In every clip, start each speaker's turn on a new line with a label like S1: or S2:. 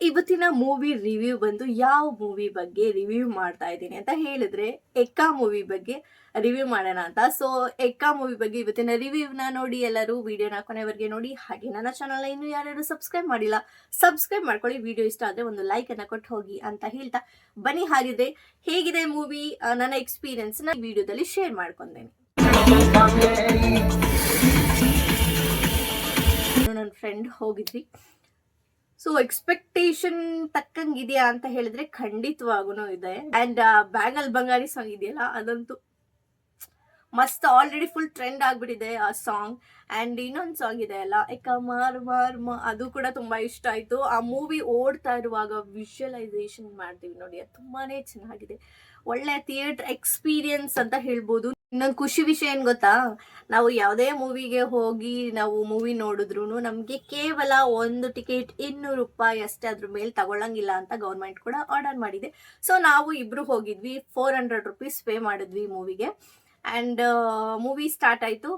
S1: ಇವತ್ತಿನ movie review ಬಂದು ಯಾವ ಮೂವಿ ಬಗ್ಗೆ ರಿವ್ಯೂ ಮಾಡ್ತಾ ಇದ್ದೀನಿ ಅಂತ ಹೇಳಿದ್ರೆ ಎಕ್ಕಾ ಮೂವಿ ಬಗ್ಗೆ ರಿವ್ಯೂ ಮಾಡೋಣ ಅಂತ. ಸೊ ಎಕ್ಕಾ ಮೂವಿ ಬಗ್ಗೆ ಇವತ್ತಿನ ರಿವ್ಯೂನ ನೋಡಿ ಎಲ್ಲರೂ ವಿಡಿಯೋನ ಕೊನೆವರೆಗೆ ನೋಡಿ. ಹಾಗೆ ನನ್ನ ಚಾನಲ್ನ ಇನ್ನೂ ಯಾರ್ಯಾರು ಸಬ್ಸ್ಕ್ರೈಬ್ ಮಾಡಿಲ್ಲ ಸಬ್ಸ್ಕ್ರೈಬ್ ಮಾಡ್ಕೊಳ್ಳಿ. ವಿಡಿಯೋ ಇಷ್ಟ ಆದರೆ ಒಂದು ಲೈಕ್ ಅನ್ನ ಕೊಟ್ಟು ಹೋಗಿ ಅಂತ ಹೇಳ್ತಾ ಬನ್ನಿ. ಹಾಗಿದ್ರೆ ಹೇಗಿದೆ ಮೂವಿ, ನನ್ನ ಎಕ್ಸ್ಪೀರಿಯನ್ಸ್ ನ ವಿಡಿಯೋದಲ್ಲಿ ಶೇರ್ ಮಾಡ್ಕೊಂಡೇನೆ. ನನ್ನ ಫ್ರೆಂಡ್ ಹೋಗಿದ್ವಿ. ಸೊ ಎಕ್ಸ್ಪೆಕ್ಟೇಷನ್ ತಕ್ಕಂಗಿದೆಯಾ ಅಂತ ಹೇಳಿದ್ರೆ ಖಂಡಿತವಾಗೂ ಇದೆ. ಅಂಡ್ ಬ್ಯಾಂಗಲ್ ಬಂಗಾರಿ ಸಾಂಗ್ ಇದೆಯಲ್ಲ ಅದಂತೂ ಮಸ್ತ್, ಆಲ್ರೆಡಿ ಫುಲ್ ಟ್ರೆಂಡ್ ಆಗ್ಬಿಟ್ಟಿದೆ ಆ ಸಾಂಗ್. ಅಂಡ್ ಇನ್ನೊಂದು ಸಾಂಗ್ ಇದೆ ಅಲ್ಲ ಎಕ್ಕ ಮಾರ್ ಮಾರ್ ಅದು ಕೂಡ ತುಂಬಾ ಇಷ್ಟ ಆಯ್ತು. ಆ ಮೂವಿ ಓಡ್ತಾ ಇರುವಾಗ ವಿಜುವಲೈಸೇಷನ್ ಮಾಡ್ತೀವಿ ನೋಡಿ, ಅದು ತುಂಬಾನೇ ಚೆನ್ನಾಗಿದೆ. ಒಳ್ಳೆ ಥಿಯೇಟರ್ ಎಕ್ಸ್ಪೀರಿಯನ್ಸ್ ಅಂತ ಹೇಳ್ಬೋದು. ಇನ್ನೊಂದು ಖುಷಿ ವಿಷಯ ಏನ್ ಗೊತ್ತಾ, ನಾವು ಯಾವುದೇ ಮೂವಿಗೆ ಹೋಗಿ ನಾವು ಮೂವಿ ನೋಡಿದ್ರು ನಮ್ಗೆ ಕೇವಲ ಒಂದು ಟಿಕೆಟ್ 200 ರೂಪಾಯಿ ಅಷ್ಟೇ, ಅದ್ರ ಮೇಲೆ ತಗೊಳ್ಳಂಗಿಲ್ಲ ಅಂತ ಗೌರ್ಮೆಂಟ್ ಕೂಡ ಆರ್ಡರ್ ಮಾಡಿದೆ. ಸೊ ನಾವು ಇಬ್ರು ಹೋಗಿದ್ವಿ, 400 ರೂಪೀಸ್ ಪೇ ಮಾಡಿದ್ವಿ ಮೂವಿಗೆ. ಅಂಡ್ ಮೂವಿ ಸ್ಟಾರ್ಟ್ ಆಯ್ತು.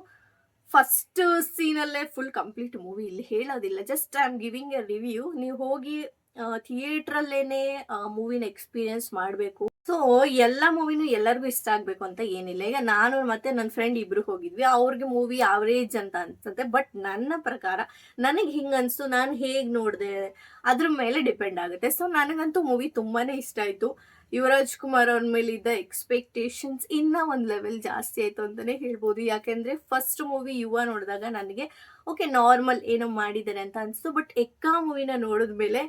S1: ಫಸ್ಟ್ ಸೀನಲ್ಲೇ ಫುಲ್ ಕಂಪ್ಲೀಟ್ ಮೂವಿ ಇಲ್ಲಿ ಹೇಳೋದಿಲ್ಲ, just I am giving A review. ನೀವು ಹೋಗಿ ಥಿಯೇಟ್ರಲ್ಲೇನೆ ಮೂವಿನ ಎಕ್ಸ್ಪೀರಿಯನ್ಸ್ ಮಾಡಬೇಕು. ಸೊ ಎಲ್ಲ ಮೂವಿನೂ ಎಲ್ಲರಿಗೂ ಇಷ್ಟ ಆಗ್ಬೇಕು ಅಂತ ಏನಿಲ್ಲ. ಈಗ ನಾನು ಮತ್ತೆ ನನ್ನ ಫ್ರೆಂಡ್ ಇಬ್ರು ಹೋಗಿದ್ವಿ, ಅವ್ರಿಗೆ ಮೂವಿ ಆವರೇಜ್ ಅಂತ ಅನ್ಸುತ್ತೆ. ಬಟ್ ನನ್ನ ಪ್ರಕಾರ ನನಗೆ ಹಿಂಗ ಅನ್ಸ್ತು, ನಾನು ಹೇಗ್ ನೋಡಿದೆ ಅದ್ರ ಮೇಲೆ ಡಿಪೆಂಡ್ ಆಗುತ್ತೆ. ಸೊ ನನಗಂತೂ ಮೂವಿ ತುಂಬಾನೇ ಇಷ್ಟ ಆಯ್ತು. ಯುವರಾಜ್ ಕುಮಾರ್ ಅವ್ರ ಮೇಲೆ ಇದ್ದ ಎಕ್ಸ್ಪೆಕ್ಟೇಷನ್ಸ್ ಇನ್ನ ಒಂದ್ ಲೆವೆಲ್ ಜಾಸ್ತಿ ಆಯ್ತು ಅಂತಾನೆ ಹೇಳ್ಬೋದು. ಯಾಕೆಂದ್ರೆ ಫಸ್ಟ್ ಮೂವಿ ಯುವ ನೋಡಿದಾಗ ನನಗೆ ಓಕೆ ನಾರ್ಮಲ್ ಏನೋ ಮಾಡಿದ್ದಾರೆ ಅಂತ ಅನ್ಸ್ತು. ಬಟ್ ಎಕ್ಕಾ ಮೂವಿನ ನೋಡಿದ್ಮೇಲೆ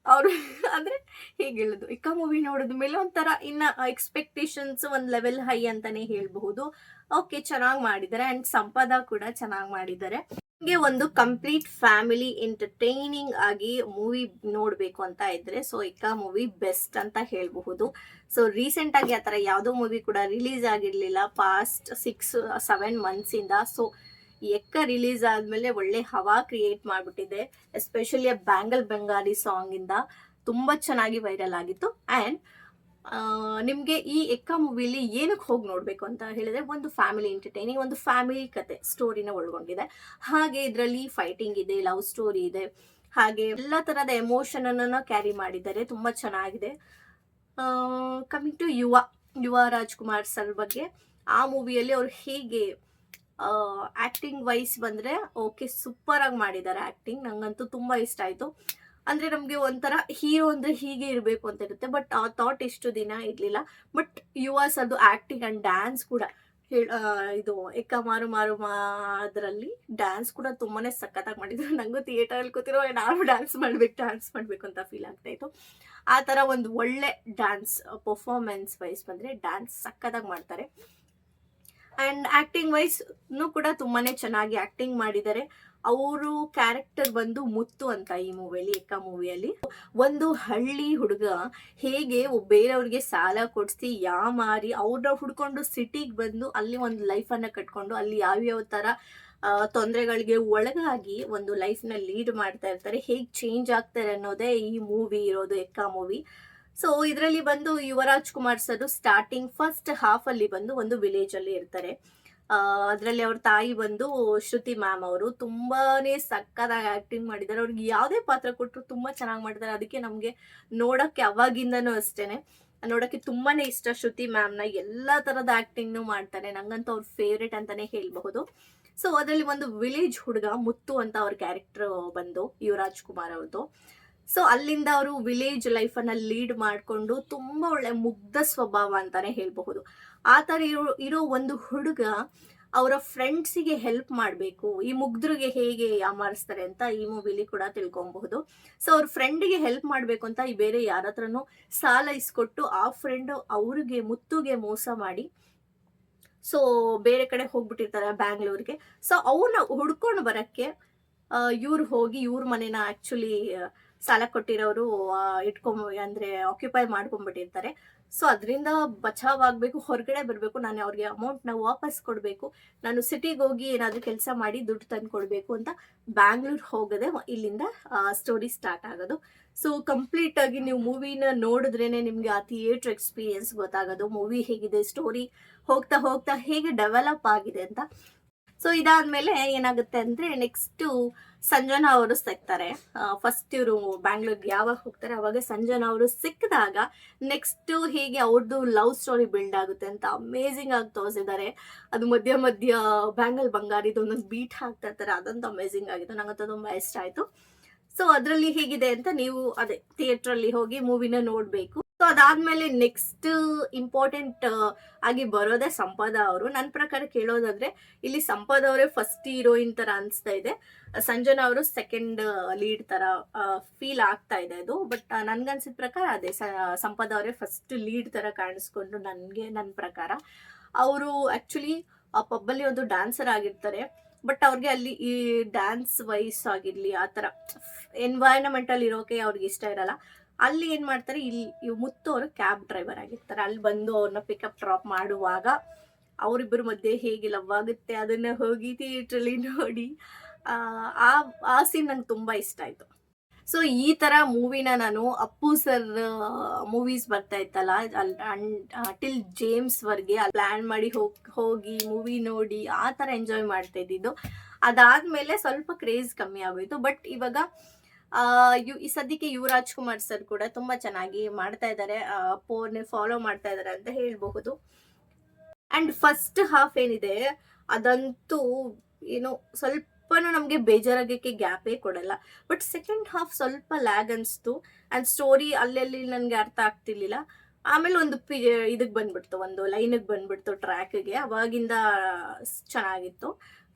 S1: ಅವ್ರು ಅಂದ್ರೆ ಹೇಗೆ ಹೇಳುದು, ಎಕ್ಕಾ ಮೂವಿ ನೋಡಿದ್ಮೇಲೆ ಒಂಥರ ಇನ್ನ ಎಕ್ಸ್ಪೆಕ್ಟೇಷನ್ಸ್ ಒಂದ್ ಲೆವೆಲ್ ಹೈ ಅಂತಾನೆ ಹೇಳ್ಬಹುದು. ಓಕೆ ಚೆನ್ನಾಗಿ ಮಾಡಿದ್ದಾರೆ. ಅಂಡ್ ಸಂಪದ ಕೂಡ ಚೆನ್ನಾಗಿ ಮಾಡಿದ್ದಾರೆ. ನಿಮಗೆ ಒಂದು ಕಂಪ್ಲೀಟ್ ಫ್ಯಾಮಿಲಿ ಎಂಟರ್ಟೈನಿಂಗ್ ಆಗಿ ಮೂವಿ ನೋಡ್ಬೇಕು ಅಂತ ಇದ್ರೆ ಸೊ ಎಕ್ಕಾ ಮೂವಿ ಬೆಸ್ಟ್ ಅಂತ ಹೇಳ್ಬಹುದು. ಸೊ ರೀಸೆಂಟ್ ಆಗಿ ಆತರ ಯಾವ್ದೋ ಮೂವಿ ಕೂಡ ರಿಲೀಸ್ ಆಗಿರ್ಲಿಲ್ಲ ಪಾಸ್ಟ್ 6-7 ಮಂತ್ಸ್ ಇಂದ. ಸೊ ಎಕ್ಕ ರಿಲೀಸ್ ಆದ್ಮೇಲೆ ಒಳ್ಳೆ ಹವಾ ಕ್ರಿಯೇಟ್ ಮಾಡ್ಬಿಟ್ಟಿದೆ. ಎಸ್ಪೆಷಲಿ ಬ್ಯಾಂಗಲ್ ಬಂಗಾರಿ ಸಾಂಗ್ ಇಂದ ತುಂಬಾ ಚೆನ್ನಾಗಿ ವೈರಲ್ ಆಗಿತ್ತು. ಅಂಡ್ ನಿಮ್ಗೆ ಈ ಎಕ್ಕಾ ಮೂವಿಲಿ ಏನಕ್ಕೆ ಹೋಗಿ ನೋಡ್ಬೇಕು ಅಂತ ಹೇಳಿದ್ರೆ, ಒಂದು ಫ್ಯಾಮಿಲಿ ಎಂಟರ್ಟೈನಿಂಗ್, ಒಂದು ಫ್ಯಾಮಿಲಿ ಕತೆ ಸ್ಟೋರಿನ ಒಳಗೊಂಡಿದೆ. ಹಾಗೆ ಇದರಲ್ಲಿ ಫೈಟಿಂಗ್ ಇದೆ, ಲವ್ ಸ್ಟೋರಿ ಇದೆ, ಹಾಗೆ ಎಲ್ಲ ತರದ ಎಮೋಷನ್ ಅನ್ನ ಕ್ಯಾರಿ ಮಾಡಿದ್ದಾರೆ. ತುಂಬಾ ಚೆನ್ನಾಗಿದೆ. ಕಮಿಂಗ್ ಟು ಯುವ ರಾಜ್ಕುಮಾರ್ ಸರ್ ಬಗ್ಗೆ, ಆ ಮೂವಿಯಲ್ಲಿ ಅವ್ರು ಹೇಗೆ ಆಕ್ಟಿಂಗ್ ವೈಸ್ ಬಂದ್ರೆ ಓಕೆ ಸೂಪರ್ ಆಗಿ ಮಾಡಿದ್ದಾರೆ ಆಕ್ಟಿಂಗ್. ನಂಗಂತೂ ತುಂಬಾ ಇಷ್ಟ ಆಯ್ತು. ಅಂದ್ರೆ ನಮ್ಗೆ ಒಂಥರ ಹೀರೋ ಅಂದ್ರೆ ಹೀಗೆ ಇರಬೇಕು ಅಂತ ಇರುತ್ತೆ, ಬಟ್ ಆ ಥಾಟ್ ಎಷ್ಟು ದಿನ ಇರ್ಲಿಲ್ಲ. ಬಟ್ ಯುವ ಸರ್ದು ಆಕ್ಟಿಂಗ್ ಅಂಡ್ ಡ್ಯಾನ್ಸ್ ಕೂಡ ಇದು ಎಕ್ಕ ಮಾರು ಮಾರು ಅದರಲ್ಲಿ ಡ್ಯಾನ್ಸ್ ಕೂಡ ತುಂಬಾನೇ ಸಖತ್ತಾಗಿ ಮಾಡಿದ್ರು. ನಂಗೂ ಥಿಯೇಟರ್ ಅಲ್ಲಿ ಕೂತಿರೋ ನಾನು ಡ್ಯಾನ್ಸ್ ಮಾಡ್ಬೇಕು ಅಂತ ಫೀಲ್ ಆಗ್ತಾ ಇತ್ತು. ಆ ತರ ಒಂದು ಒಳ್ಳೆ ಡ್ಯಾನ್ಸ್ ಪರ್ಫಾರ್ಮೆನ್ಸ್ ವೈಸ್ ಬಂದ್ರೆ ಡ್ಯಾನ್ಸ್ ಸಖತ್ತಾಗಿ ಮಾಡ್ತಾರೆ. ಅಂಡ್ ಆಕ್ಟಿಂಗ್ ವೈಸ್ ಕೂಡ ತುಂಬಾನೇ ಚೆನ್ನಾಗಿ ಆಕ್ಟಿಂಗ್ ಮಾಡಿದ್ದಾರೆ. ಅವರು ಕ್ಯಾರೆಕ್ಟರ್ ಬಂದು ಮುತ್ತು ಅಂತ ಈ ಮೂವಿಯಲ್ಲಿ, ಎಕ್ಕಾ ಮೂವಿಯಲ್ಲಿ ಒಂದು ಹಳ್ಳಿ ಹುಡುಗ ಹೇಗೆ ಬೇರೆಯವ್ರಿಗೆ ಸಾಲ ಕೊಡಿಸಿ ಯಾಮಾರಿ ಅವ್ರನ್ನ ಹುಡ್ಕೊಂಡು ಸಿಟಿಗೆ ಬಂದು ಅಲ್ಲಿ ಒಂದು ಲೈಫ್ ಅನ್ನ ಕಟ್ಕೊಂಡು ಅಲ್ಲಿ ಯಾವ್ಯಾವ ತರ ತೊಂದರೆಗಳಿಗೆ ಒಳಗಾಗಿ ಒಂದು ಲೈಫ್ ನ ಲೀಡ್ ಮಾಡ್ತಾ ಇರ್ತಾರೆ, ಹೇಗ್ ಚೇಂಜ್ ಆಗ್ತಾರೆ ಅನ್ನೋದೇ ಈ ಮೂವಿ ಇರೋದು, ಎಕ್ಕಾ ಮೂವಿ. ಸೊ ಇದರಲ್ಲಿ ಬಂದು Yuvraj Kumar sir starting first half ಅಲ್ಲಿ ಬಂದು ಒಂದು ವಿಲೇಜ್ ಅಲ್ಲಿ ಇರ್ತಾರೆ. ಅದರಲ್ಲಿ ಅವ್ರ ತಾಯಿ ಬಂದು ಶ್ರುತಿ ಮ್ಯಾಮ್ ಅವರು ತುಂಬಾನೇ ಸಕ್ಕತ್ತಾಗಿ ಆಕ್ಟಿಂಗ್ ಮಾಡಿದ್ದಾರೆ. ಅವ್ರಿಗೆ ಯಾವ್ದೇ ಪಾತ್ರ ಕೊಟ್ಟರು ತುಂಬಾ ಚೆನ್ನಾಗಿ ಮಾಡಿದ್ದಾರೆ. ಅದಕ್ಕೆ ನಮ್ಗೆ ನೋಡಕ್ಕೆ ಅವಾಗಿಂದನೂ ಅಷ್ಟೇನೆ ನೋಡಕ್ಕೆ ತುಂಬಾನೇ ಇಷ್ಟ. ಶ್ರುತಿ ಮ್ಯಾಮ್ ನ ಎಲ್ಲಾ ತರದ ಆಕ್ಟಿಂಗ್ ಮಾಡ್ತಾರೆ, ನಂಗಂತೂ ಅವ್ರ ಫೇವ್ರೇಟ್ ಅಂತಾನೆ ಹೇಳ್ಬಹುದು. ಸೊ ಅದರಲ್ಲಿ ಒಂದು ವಿಲೇಜ್ ಹುಡುಗ ಮುತ್ತು ಅಂತ ಅವ್ರ ಕ್ಯಾರೆಕ್ಟರ್ ಬಂದು ಯುವರಾಜ್ ಕುಮಾರ್ ಅವ್ರದ್ದು. ಸೊ ಅಲ್ಲಿಂದ ಅವರು ವಿಲೇಜ್ ಲೈಫ್ ಅನ್ನ ಲೀಡ್ ಮಾಡ್ಕೊಂಡು ತುಂಬಾ ಒಳ್ಳೆ ಮುಗ್ಧ ಸ್ವಭಾವ ಅಂತಾನೆ ಹೇಳ್ಬಹುದು. ಆ ತರ ಇರೋ ಒಂದು ಹುಡುಗ ಅವರ ಫ್ರೆಂಡ್ಸಿಗೆ ಹೆಲ್ಪ್ ಮಾಡ್ಬೇಕು, ಈ ಮುಗ್ಧರಿಗೆ ಹೇಗೆ ಯಾಮಾರಿಸ್ತಾರೆ ಅಂತ ಈ ಮೂವಿಲಿ ಕೂಡ ತಿಳ್ಕೊಬಹುದು. ಸೊ ಅವ್ರ ಫ್ರೆಂಡ್ಗೆ ಹೆಲ್ಪ್ ಮಾಡ್ಬೇಕು ಅಂತ ಈ ಬೇರೆ ಯಾರ ಹತ್ರನೂ ಸಾಲ ಇಸ್ಕೊಟ್ಟು ಆ ಫ್ರೆಂಡ್ ಅವ್ರಿಗೆ ಮುತ್ತುಗೆ ಮೋಸ ಮಾಡಿ ಸೊ ಬೇರೆ ಕಡೆ ಹೋಗ್ಬಿಟ್ಟಿರ್ತಾರೆ ಬ್ಯಾಂಗ್ಳೂರ್ಗೆ. ಸೊ ಅವ್ರನ್ನ ಹುಡ್ಕೊಂಡು ಬರಕ್ಕೆ ಇವ್ರು ಹೋಗಿ ಇವ್ರ ಮನೇನ ಆಕ್ಚುಲಿ ಸಾಲ ಕೊಟ್ಟಿರೋರು ಅಂದ್ರೆ ಆಕ್ಯುಪೈ ಮಾಡ್ಕೊಂಡ್ಬಿಟ್ಟಿರ್ತಾರೆ. ಸೊ ಅದರಿಂದ ಬಚಾವ್ ಆಗ್ಬೇಕು, ಹೊರಗಡೆ ಬರ್ಬೇಕು, ನಾನು ಅವ್ರಿಗೆ ಅಮೌಂಟ್ ನ ವಾಪಸ್ ಕೊಡ್ಬೇಕು, ನಾನು ಸಿಟಿಗೆ ಹೋಗಿ ಏನಾದ್ರೂ ಕೆಲಸ ಮಾಡಿ ದುಡ್ಡು ತಂದು ಕೊಡ್ಬೇಕು ಅಂತ ಬ್ಯಾಂಗ್ಳೂರ್ ಹೋಗದೆ ಇಲ್ಲಿಂದ ಸ್ಟೋರಿ ಸ್ಟಾರ್ಟ್ ಆಗೋದು. ಸೊ ಕಂಪ್ಲೀಟ್ ಆಗಿ ನೀವು ಮೂವಿನ ನೋಡಿದ್ರೇನೆ ನಿಮ್ಗೆ ಆ ಥಿಯೇಟರ್ ಎಕ್ಸ್ಪೀರಿಯನ್ಸ್ ಗೊತ್ತಾಗೋದು, ಮೂವಿ ಹೇಗಿದೆ, ಸ್ಟೋರಿ ಹೋಗ್ತಾ ಹೋಗ್ತಾ ಹೇಗೆ ಡೆವಲಪ್ ಆಗಿದೆ ಅಂತ. ಸೊ ಇದಾದ್ಮೇಲೆ ಏನಾಗುತ್ತೆ ಅಂದ್ರೆ ನೆಕ್ಸ್ಟ್ ಸಂಜನಾ ಅವರು ಸಿಗ್ತಾರೆ. ಫಸ್ಟ್ ಇವರು ಬ್ಯಾಂಗ್ಳೂರ್ಗೆ ಯಾವಾಗ ಹೋಗ್ತಾರೆ ಅವಾಗ ಸಂಜನಾ ಅವರು ಸಿಕ್ಕಿದಾಗ ನೆಕ್ಸ್ಟ್ ಹೇಗೆ ಅವ್ರದ್ದು ಲವ್ ಸ್ಟೋರಿ ಬಿಲ್ಡ್ ಆಗುತ್ತೆ ಅಂತ ಅಮೇಝಿಂಗ್ ಆಗಿ ತೋರಿಸಿದ್ದಾರೆ. ಅದು ಮಧ್ಯ ಮಧ್ಯ ಬ್ಯಾಂಗಲ್ ಬಂಗಾರಿದು ಒಂದೊಂದು ಬೀಟ್ ಹಾಕ್ತಾ ಇರ್ತಾರೆ, ಅದಂತೂ ಅಮೇಝಿಂಗ್ ಆಗಿತ್ತು, ನಂಗಂತೂ ತುಂಬಾ ಇಷ್ಟ ಆಯ್ತು. ಸೊ ಅದರಲ್ಲಿ ಹೇಗಿದೆ ಅಂತ ನೀವು ಅದೇ ಥಿಯೇಟರ್ ಅಲ್ಲಿ ಹೋಗಿ ಮೂವಿನ ನೋಡ್ಬೇಕು. ಸೊ ಅದಾದ್ಮೇಲೆ ನೆಕ್ಸ್ಟ್ ಇಂಪಾರ್ಟೆಂಟ್ ಆಗಿ ಬರೋದೇ ಸಂಪದ ಅವರು. ನನ್ನ ಪ್ರಕಾರ ಕೇಳೋದಾದ್ರೆ ಇಲ್ಲಿ ಸಂಪದ ಅವರೇ ಫಸ್ಟ್ ಹೀರೋಯಿನ್ ತರ ಅನ್ಸ್ತಾ ಇದೆ, ಸಂಜನಾ ಅವರು ಸೆಕೆಂಡ್ ಲೀಡ್ ತರ ಫೀಲ್ ಆಗ್ತಾ ಇದೆ ಅದು. ಬಟ್ ನನ್ಗನ್ಸಿದ ಪ್ರಕಾರ ಅದೇ ಸಂಪದ ಅವರೇ ಫಸ್ಟ್ ಲೀಡ್ ತರ ಕಾಣಿಸ್ಕೊಂಡು ನನ್ನ ಪ್ರಕಾರ. ಅವರು ಆಕ್ಚುಲಿ ಆ ಪಬ್ಬಲ್ಲಿ ಒಂದು ಡ್ಯಾನ್ಸರ್ ಆಗಿರ್ತಾರೆ, ಬಟ್ ಅವ್ರಿಗೆ ಅಲ್ಲಿ ಈ ಡ್ಯಾನ್ಸ್ ವೈಸ್ ಆಗಿರ್ಲಿ ಆ ಥರ ಎನ್ವೈರನ್ಮೆಂಟಲ್ಲಿ ಇರೋಕೆ ಅವ್ರಿಗೆ ಇಷ್ಟ ಇರಲ್ಲ. ಅಲ್ಲಿ ಏನು ಮಾಡ್ತಾರೆ, ಇಲ್ಲಿ ಮುತ್ತು ಅವರು ಕ್ಯಾಬ್ ಡ್ರೈವರ್ ಆಗಿರ್ತಾರೆ. ಅಲ್ಲಿ ಬಂದು ಅವ್ರನ್ನ ಪಿಕಪ್ ಡ್ರಾಪ್ ಮಾಡುವಾಗ ಅವರಿಬ್ಬರ ಮಧ್ಯೆ ಹೇಗೆ ಲವ್ ಆಗುತ್ತೆ ಅದನ್ನ ಹೋಗಿ ಥಿಯೇಟ್ರಲ್ಲಿ ನೋಡಿ ಆ ಸೀನ್ ನಂಗೆ ತುಂಬ ಇಷ್ಟ ಆಯಿತು. ಸೊ ಈ ತರ ಮೂವಿನ ನಾನು ಅಪ್ಪು ಸರ್ ಮೂವೀಸ್ ಬರ್ತಾ ಇತ್ತಲ್ಲ ಟಿಲ್ ಜೇಮ್ಸ್ ವರ್ಗೆ ಪ್ಲಾನ್ ಮಾಡಿ ಹೋಗಿ ಮೂವಿ ನೋಡಿ ಆ ತರ ಎಂಜಾಯ್ ಮಾಡ್ತಾ ಇದ್ದಿದ್ದು. ಅದಾದ್ಮೇಲೆ ಸ್ವಲ್ಪ ಕ್ರೇಜ್ ಕಮ್ಮಿ ಆಗೋಯ್ತು. ಬಟ್ ಇವಾಗ ಈ ಸದ್ಯಕ್ಕೆ ಯುವರಾಜ್ ಕುಮಾರ್ ಸರ್ ಕೂಡ ತುಂಬಾ ಚೆನ್ನಾಗಿ ಮಾಡ್ತಾ ಇದ್ದಾರೆ, ಅಪ್ಪುನೇ ಫಾಲೋ ಮಾಡ್ತಾ ಇದಾರೆ ಅಂತ ಹೇಳ್ಬಹುದು. ಅಂಡ್ ಫಸ್ಟ್ ಹಾಫ್ ಏನಿದೆ ಅದಂತೂ ಏನೋ ಸ್ವಲ್ಪ ನಮ್ಗೆ ಬೇಜಾರಾಗಕ್ಕೆ ಗ್ಯಾಪೇ ಕೊಡಲ್ಲ. ಬಟ್ ಸೆಕೆಂಡ್ ಹಾಫ್ ಸ್ವಲ್ಪ ಲ್ಯಾಗ್ ಅನ್ಸ್ತು ಅಂಡ್ ಸ್ಟೋರಿ ಅಲ್ಲೆಲ್ಲಿ ನನ್ಗೆ ಅರ್ಥ ಆಗ್ತಿರ್ಲಿಲ್ಲ. ಆಮೇಲೆ ಒಂದು ಇದಕ್ ಬಂದ್ಬಿಡ್ತು, ಒಂದು ಲೈನ್ಗೆ ಬಂದ್ಬಿಡ್ತು ಟ್ರ್ಯಾಕ್ಗೆ, ಅವಾಗಿಂದ ಚೆನ್ನಾಗಿತ್ತು.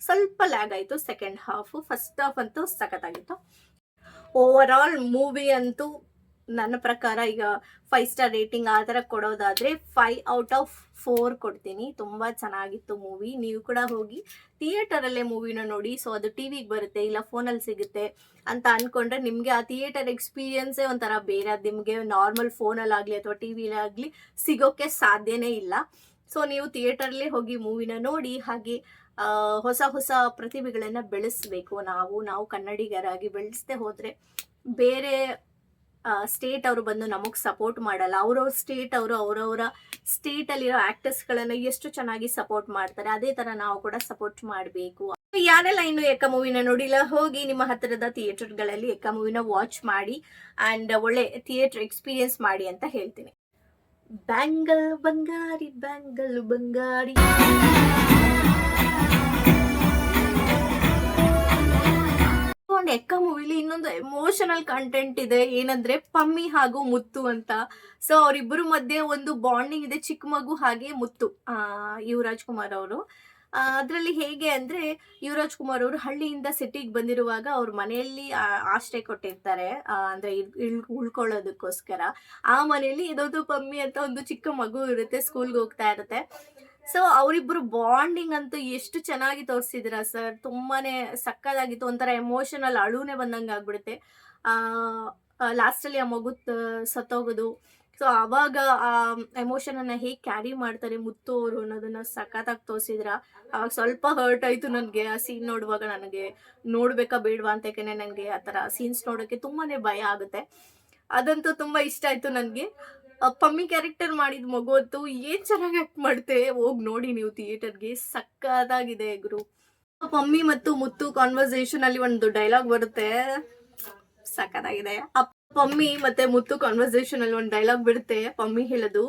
S1: ಸ್ವಲ್ಪ ಲ್ಯಾಗ್ ಆಯ್ತು ಸೆಕೆಂಡ್ ಹಾಫ್. ಫಸ್ಟ್ ಹಾಫ್ ಅಂತೂ ಸಖತ್ತಾಗಿತ್ತು. ಓವರ್ ಆಲ್ ಮೂವಿ ಅಂತೂ ನನ್ನ ಪ್ರಕಾರ ಈಗ 5 ಸ್ಟಾರ್ ರೇಟಿಂಗ್ ಆ ಥರ ಕೊಡೋದಾದ್ರೆ 5/4 ಕೊಡ್ತೀನಿ. ತುಂಬಾ ಚೆನ್ನಾಗಿತ್ತು ಮೂವಿ. ನೀವು ಕೂಡ ಹೋಗಿ ಥಿಯೇಟರಲ್ಲೇ ಮೂವಿನ ನೋಡಿ. ಸೊ ಅದು ಟಿವಿಗೆ ಬರುತ್ತೆ ಇಲ್ಲ ಫೋನಲ್ಲಿ ಸಿಗುತ್ತೆ ಅಂತ ಅನ್ಕೊಂಡ್ರೆ ನಿಮಗೆ ಆ ಥಿಯೇಟರ್ ಎಕ್ಸ್ಪೀರಿಯನ್ಸೇ ಒಂಥರ ಬೇರೆ. ಅದು ನಿಮಗೆ ನಾರ್ಮಲ್ ಫೋನಲ್ಲಾಗಲಿ ಅಥವಾ ಟಿವಿಲಾಗಲಿ ಸಿಗೋಕ್ಕೆ ಸಾಧ್ಯನೇ ಇಲ್ಲ. ಸೊ ನೀವು ಥಿಯೇಟರ್ಲೇ ಹೋಗಿ ಮೂವಿನ ನೋಡಿ. ಹಾಗೆ ಹೊಸ ಹೊಸ ಪ್ರತಿಭೆಗಳನ್ನ ಬೆಳೆಸ್ಬೇಕು. ನಾವು ಕನ್ನಡಿಗರಾಗಿ ಬೆಳೆಸದೆ ಹೋದ್ರೆ ಬೇರೆ ಸ್ಟೇಟ್ ಅವರು ಬಂದು ನಮಗ್ ಸಪೋರ್ಟ್ ಮಾಡಲ್ಲ. ಅವ್ರವ್ರ ಸ್ಟೇಟ್ ಅವರು ಅವ್ರವರ ಸ್ಟೇಟ್ ಅಲ್ಲಿರೋ ಆಕ್ಟರ್ಸ್ ಗಳನ್ನ ಎಷ್ಟು ಚೆನ್ನಾಗಿ ಸಪೋರ್ಟ್ ಮಾಡ್ತಾರೆ, ಅದೇ ತರ ನಾವು ಕೂಡ ಸಪೋರ್ಟ್ ಮಾಡಬೇಕು. ಯಾರೆಲ್ಲ ಇನ್ನು ಎಕ್ಕ ಮೂವಿನ ನೋಡಿಲ್ಲ, ಹೋಗಿ ನಿಮ್ಮ ಹತ್ತಿರದ ಥಿಯೇಟರ್ ಗಳಲ್ಲಿ ಎಕ್ಕ ಮೂವಿನ ವಾಚ್ ಮಾಡಿ ಅಂಡ್ ಒಳ್ಳೆ ಥಿಯೇಟರ್ ಎಕ್ಸ್ಪೀರಿಯನ್ಸ್ ಮಾಡಿ ಅಂತ ಹೇಳ್ತೀನಿ. ಬ್ಯಾಂಗಲ್ ಬಂಗಾರಿ ಬ್ಯಾಂಗಲ್ ಬಂಗಾರಿ ಎಕ್ಕ ಮೂವಿಲಿ ಇನ್ನೊಂದು ಎಮೋಷನಲ್ ಕಂಟೆಂಟ್ ಇದೆ. ಏನಂದ್ರೆ ಪಮ್ಮಿ ಹಾಗೂ ಮುತ್ತು ಅಂತ. ಸೊ ಅವರಿಬ್ಬರು ಮಧ್ಯೆ ಒಂದು ಬಾಂಡಿಂಗ್ ಇದೆ, ಚಿಕ್ಕ ಮಗು ಹಾಗೆ ಮುತ್ತು. ಯುವರಾಜ್ ಕುಮಾರ್ ಅವರು ಅದರಲ್ಲಿ ಹೇಗೆ ಅಂದ್ರೆ ಯುವರಾಜ್ ಕುಮಾರ್ ಅವರು ಹಳ್ಳಿಯಿಂದ ಸಿಟಿಗೆ ಬಂದಿರುವಾಗ ಅವ್ರ ಮನೆಯಲ್ಲಿ ಆಶ್ರಯ ಕೊಟ್ಟಿರ್ತಾರೆ, ಅಂದ್ರೆ ಉಳ್ಕೊಳ್ಳೋದಕ್ಕೋಸ್ಕರ. ಆ ಮನೆಯಲ್ಲಿ ಇದೊಂದು ಪಮ್ಮಿ ಅಂತ ಒಂದು ಚಿಕ್ಕ ಮಗು ಇರುತ್ತೆ, ಸ್ಕೂಲ್ಗೆ ಹೋಗ್ತಾ ಇರುತ್ತೆ. ಸೊ ಅವರಿಬ್ರು ಬಾಂಡಿಂಗ್ ಅಂತೂ ಎಷ್ಟು ಚೆನ್ನಾಗಿ ತೋರಿಸಿದ್ರ ಸರ್, ತುಂಬಾನೇ ಸಕ್ಕದಾಗಿತ್ತು. ಒಂಥರ ಎಮೋಷನಲ್ ಅಳುನೇ ಬಂದಂಗೆ ಆಗ್ಬಿಡುತ್ತೆ. ಲಾಸ್ಟ್ ಅಲ್ಲಿ ಆ ಮಗು ಸತ್ತೋಗೋದು. ಸೊ ಅವಾಗ ಆ ಎಮೋಷನ್ ಅನ್ನ ಹೇಗೆ ಕ್ಯಾರಿ ಮಾಡ್ತಾರೆ ಮುತ್ತು ಅವರು ಅನ್ನೋದನ್ನ ಸಖತ್ತಾಗಿ ತೋರಿಸಿದ್ರ. ಅವಾಗ ಸ್ವಲ್ಪ ಹರ್ಟ್ ಆಯ್ತು ನನಗೆ ಆ ಸೀನ್ ನೋಡುವಾಗ. ನನಗೆ ನೋಡ್ಬೇಕಾ ಬೇಡವಾ ಅಂತ, ಯಾಕೆಂದ್ರೆ ನನಗೆ ಆ ತರ ಸೀನ್ಸ್ ನೋಡೋಕೆ ತುಂಬಾನೇ ಭಯ ಆಗುತ್ತೆ. ಅದಂತೂ ತುಂಬಾ ಇಷ್ಟ ಆಯ್ತು ನನಗೆ. ಪಮ್ಮಿ ಕ್ಯಾರೆಕ್ಟರ್ ಮಾಡಿದ ಮಗು ಅಂತೂ ಏನ್ ಚೆನ್ನಾಗಿ ಆಕ್ಟ್ ಮಾಡುತ್ತೆ, ಹೋಗಿ ನೋಡಿ ನೀವು ಥಿಯೇಟರ್ಗೆ, ಸಕ್ಕದಾಗಿದೆ ಗುರು. ಪಮ್ಮಿ ಮತ್ತು ಮುತ್ತು ಕಾನ್ವರ್ಸೇಷನ್ ಅಲ್ಲಿ ಒಂದು ಡೈಲಾಗ್ ಬರುತ್ತೆ, ಸಕ್ಕದಾಗಿದೆ. ಪಮ್ಮಿ ಮತ್ತೆ ಮುತ್ತು ಕಾನ್ವರ್ಸೇಷನ್ ಅಲ್ಲಿ ಒಂದು ಡೈಲಾಗ್ ಬಿಡುತ್ತೆ. ಪಮ್ಮಿ ಹೇಳೋದು,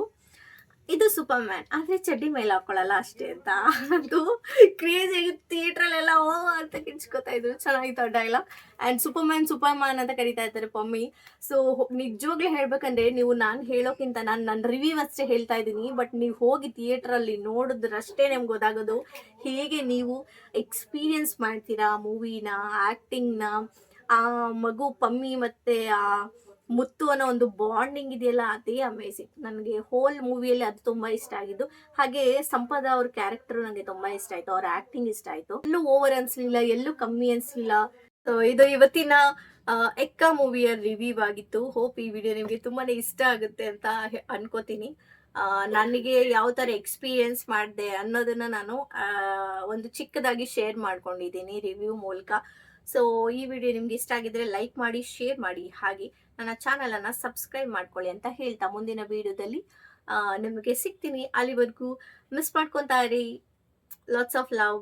S1: ಇದು ಸೂಪರ್ ಮ್ಯಾನ್ ಆದ್ರೆ ಚಡ್ಡಿ ಮೇಲೆ ಹಾಕೊಳ್ಳಲ್ಲ ಅಷ್ಟೇ ಅಂತ. ಅದು ಕ್ರೇಜಿ ಥಿಯೇಟರ್ ಅಲ್ಲೆಲ್ಲ ಓ ಅಂತ ಕಿಂಚ್ಕೋತಾ ಇದ್ರು. ಚೆನ್ನಾಗಿತ್ತು ಡೈಲಾಗ್. ಅಂಡ್ ಸೂಪರ್ ಮ್ಯಾನ್ ಅಂತ ಕರಿತಾ ಇರ್ತಾರೆ ಪಮ್ಮಿ. ಸೊ ನಿಜವಾಗ್ಲೂ ಹೇಳ್ಬೇಕಂದ್ರೆ ನೀವು ನಾನು ಹೇಳೋಕ್ಕಿಂತ ನನ್ನ ರಿವ್ಯೂ ಅಷ್ಟೇ ಹೇಳ್ತಾ ಇದ್ದೀನಿ. ಬಟ್ ನೀವು ಹೋಗಿ ಥಿಯೇಟರ್ ಅಲ್ಲಿ ನೋಡಿದ್ರಷ್ಟೇ ನಿಮ್ಗೆ ಗೊತ್ತಾಗೋದು ಹೇಗೆ ನೀವು ಎಕ್ಸ್ಪೀರಿಯನ್ಸ್ ಮಾಡ್ತೀರಾ ಮೂವಿನ, ಆಕ್ಟಿಂಗ್ನ. ಆ ಮಗು ಪಮ್ಮಿ ಮತ್ತೆ ಆ ಮುತ್ತು ಅನ್ನೋ ಒಂದು ಬಾಂಡಿಂಗ್ ಇದೆಯಲ್ಲ, ಅದೇ ಅಮೇಸಿಂಗ್. ನನಗೆ ಹೋಲ್ ಮೂವಿಯಲ್ಲಿ ಅದು ತುಂಬಾ ಇಷ್ಟ ಆಗಿದ್ದು. ಹಾಗೆ ಸಂಪದ ಅವ್ರ ಕ್ಯಾರೆಕ್ಟರ್ ನನಗೆ ತುಂಬಾ ಇಷ್ಟ ಆಯ್ತು, ಅವ್ರ ಆಕ್ಟಿಂಗ್ ಇಷ್ಟ ಆಯ್ತು. ಎಲ್ಲೂ ಓವರ್ ಅನ್ಸ್ಲಿಲ್ಲ, ಎಲ್ಲೂ ಕಮ್ಮಿ ಅನ್ಸ್ಲಿಲ್ಲ. ಇದು ಇವತ್ತಿನ ಎಕ್ಕ ಮೂವಿಯ ರಿವ್ಯೂ ಆಗಿತ್ತು. ಹೋಪ್ ಈ ವಿಡಿಯೋ ನಿಮಗೆ ತುಂಬಾನೇ ಇಷ್ಟ ಆಗುತ್ತೆ ಅಂತ ಅನ್ಕೋತೀನಿ. ನನಗೆ ಯಾವ ತರ ಎಕ್ಸ್ಪೀರಿಯನ್ಸ್ ಮಾಡಿದೆ ಅನ್ನೋದನ್ನ ನಾನು ಒಂದು ಚಿಕ್ಕದಾಗಿ ಶೇರ್ ಮಾಡ್ಕೊಂಡಿದ್ದೀನಿ ರಿವ್ಯೂ ಮೂಲಕ. ಸೊ ಈ ವಿಡಿಯೋ ನಿಮ್ಗೆ ಇಷ್ಟ ಆಗಿದ್ರೆ ಲೈಕ್ ಮಾಡಿ, ಶೇರ್ ಮಾಡಿ, ಹಾಗೆ ನನ್ನ ಚಾನಲ್ ಅನ್ನ ಸಬ್ಸ್ಕ್ರೈಬ್ ಮಾಡ್ಕೊಳ್ಳಿ ಅಂತ ಹೇಳ್ತಾ ಮುಂದಿನ ವಿಡಿಯೋದಲ್ಲಿ ನಿಮಗೆ ಸಿಗ್ತೀನಿ. ಅಲ್ಲಿವರೆಗೂ ಮಿಸ್ ಮಾಡ್ಕೊಂತಾ ಇರಿ. Lots of love.